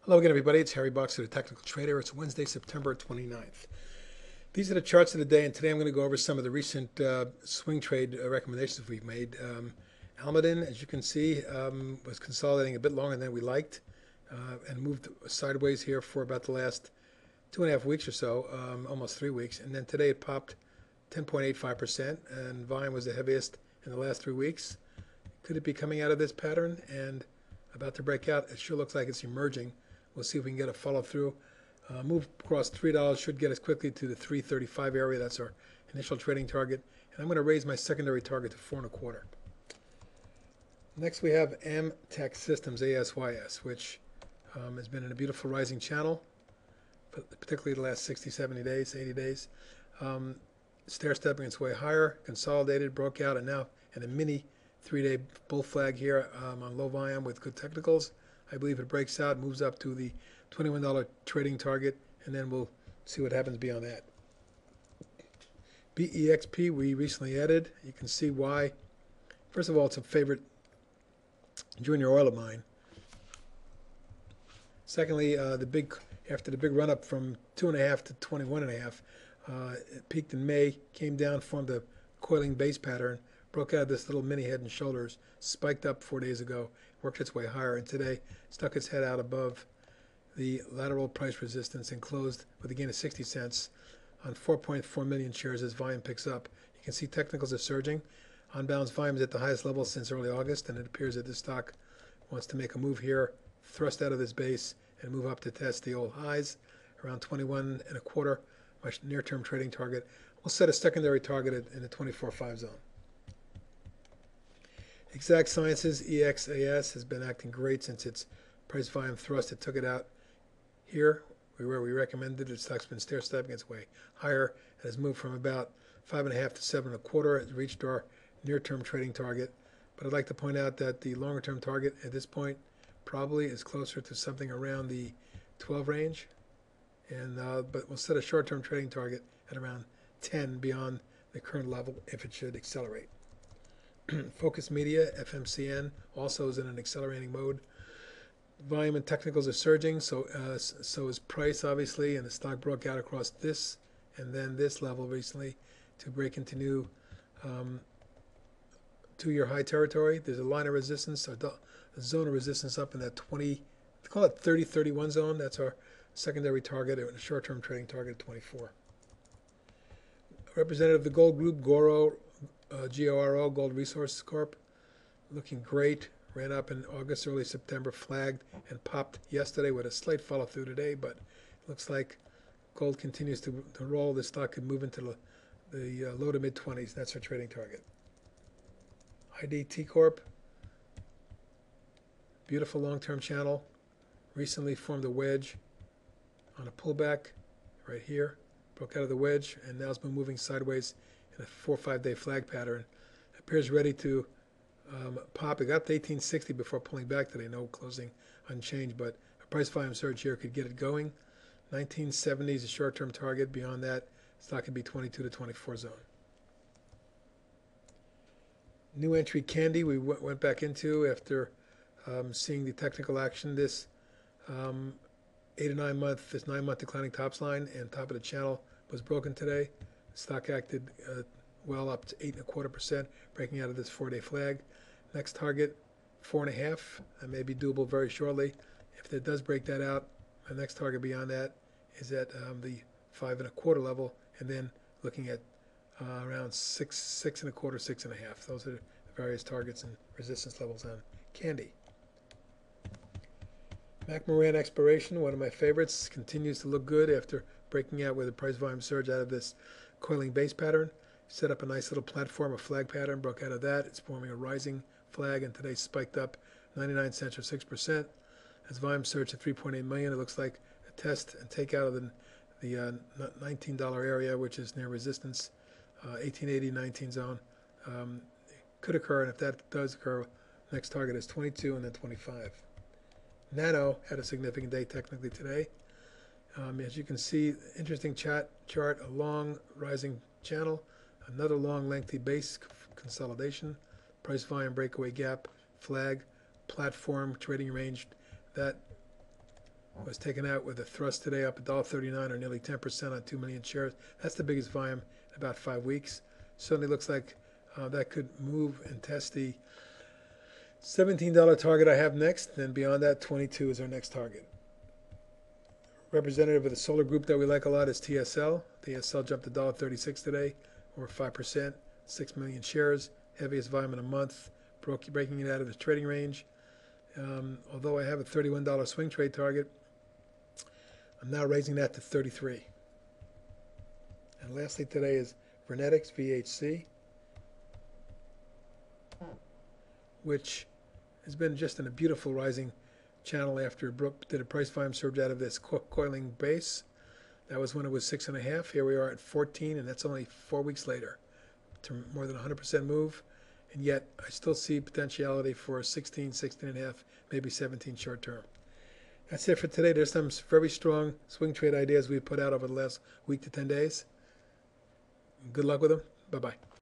Hello again, everybody. It's Harry Boxer, the Technical Trader. It's Wednesday, September 29th. These are the charts of the day, and today I'm going to go over some of the recent swing trade recommendations we've made. Almaden, as you can see, was consolidating a bit longer than we liked and moved sideways here for about the last 2.5 weeks or so, almost 3 weeks. And then today it popped 10.85%, and volume was the heaviest in the last 3 weeks. Could it be coming out of this pattern and about to break out? It sure looks like it's emerging. We'll see if we can get a follow through. Move across $3 should get us quickly to the 335 area. That's our initial trading target. And I'm going to raise my secondary target to 4.25. Next we have MTech Systems, ASYS, which has been in a beautiful rising channel, particularly the last 60, 70 days, 80 days. Stair-stepping its way higher, consolidated, broke out, and now in a mini 3-day bull flag here on low volume with good technicals. I believe it breaks out, moves up to the $21 trading target, and then we'll see what happens beyond that. BEXP we recently added. You can see why. First of all, it's a favorite junior oil of mine. Secondly, after the big run-up from 2.5 to 21.5, it peaked in May, came down, formed a coiling base pattern, broke out of this little mini head and shoulders, spiked up 4 days ago, worked its way higher, and today stuck its head out above the lateral price resistance and closed with a gain of 60 cents on 4.4 million shares as volume picks up. You can see technicals are surging. On balance volume is at the highest level since early August, and it appears that this stock wants to make a move here, thrust out of this base, and move up to test the old highs around 21.25, my near-term trading target. We'll set a secondary target in the 24.5 zone. Exact Sciences, EXAS, has been acting great since its price volume thrust. It took it out here where we recommended. The stock's been stair-stepping its way higher and has moved from about 5.5 to 7.25. It's reached our near-term trading target. But I'd like to point out that the longer-term target at this point probably is closer to something around the 12 range. But we'll set a short-term trading target at around 10 beyond the current level if it should accelerate. Focus Media, FMCN, also is in an accelerating mode. Volume and technicals are surging, so is price, obviously, and the stock broke out across this and then this level recently to break into new 2-year high territory. There's a line of resistance, a zone of resistance up in that 20, call it 30-31 zone. That's our secondary target, and a short-term trading target of 24. Representative of the gold group, GORO, GORO, Gold Resources Corp, looking great. Ran up in August, early September, flagged and popped yesterday with a slight follow through today, but it looks like gold continues to roll. This stock could move into the low to mid 20s. That's our trading target. IDT Corp, beautiful long-term channel. Recently formed a wedge on a pullback right here. Broke out of the wedge and now it's been moving sideways in a 4 or 5 day flag pattern. Appears ready to pop. It got to 1860 before pulling back today. No closing unchanged, but a price volume surge here could get it going. 1970 is a short-term target. Beyond that, stock could be 22 to 24 zone. New entry KNDI we went back into after seeing the technical action. This 8 to 9 month, this 9-month declining tops line and top of the channel was broken today. The stock acted well up to 8.25%, breaking out of this 4-day flag. Next target, 4.5. That may be doable very shortly. If it does break that out, the next target beyond that is at the 5.25 level, and then looking at around 6.25, 6.5. Those are the various targets and resistance levels on KNDI. McMoran Exploration, one of my favorites, continues to look good after breaking out with a price volume surge out of this coiling base pattern. Set up a nice little platform, a flag pattern, broke out of that. It's forming a rising flag, and today spiked up 99 cents or 6%. As volume surged to 3.8 million, it looks like a test and take out of the $19 area, which is near resistance, 1880-19 zone. Could occur, and if that does occur, next target is 22 and then 25. Nano had a significant day technically today. As you can see, interesting chart, a long rising channel, another long lengthy base consolidation, price volume breakaway gap, flag, platform, trading range. That was taken out with a thrust today up $1.39 or nearly 10% on 2 million shares. That's the biggest volume in about 5 weeks. Certainly looks like that could move and test the $17 target I have next. Then beyond that, 22 is our next target. Representative of the solar group that we like a lot is TSL. TSL jumped $1.36 today, or 5%, 6 million shares, heaviest volume in a month, breaking it out of the trading range. Although I have a $31 swing trade target, I'm now raising that to 33. And lastly today is Vernetics, VHC, which has been just in a beautiful rising channel after Brook did a price volume surge out of this coiling base. That was when it was 6.5. Here we are at 14, and that's only 4 weeks later. To more than 100% move, and yet I still see potentiality for 16, 16.5, maybe 17 short term. That's it for today. There's some very strong swing trade ideas we put out over the last week to 10 days. Good luck with them. Bye-bye.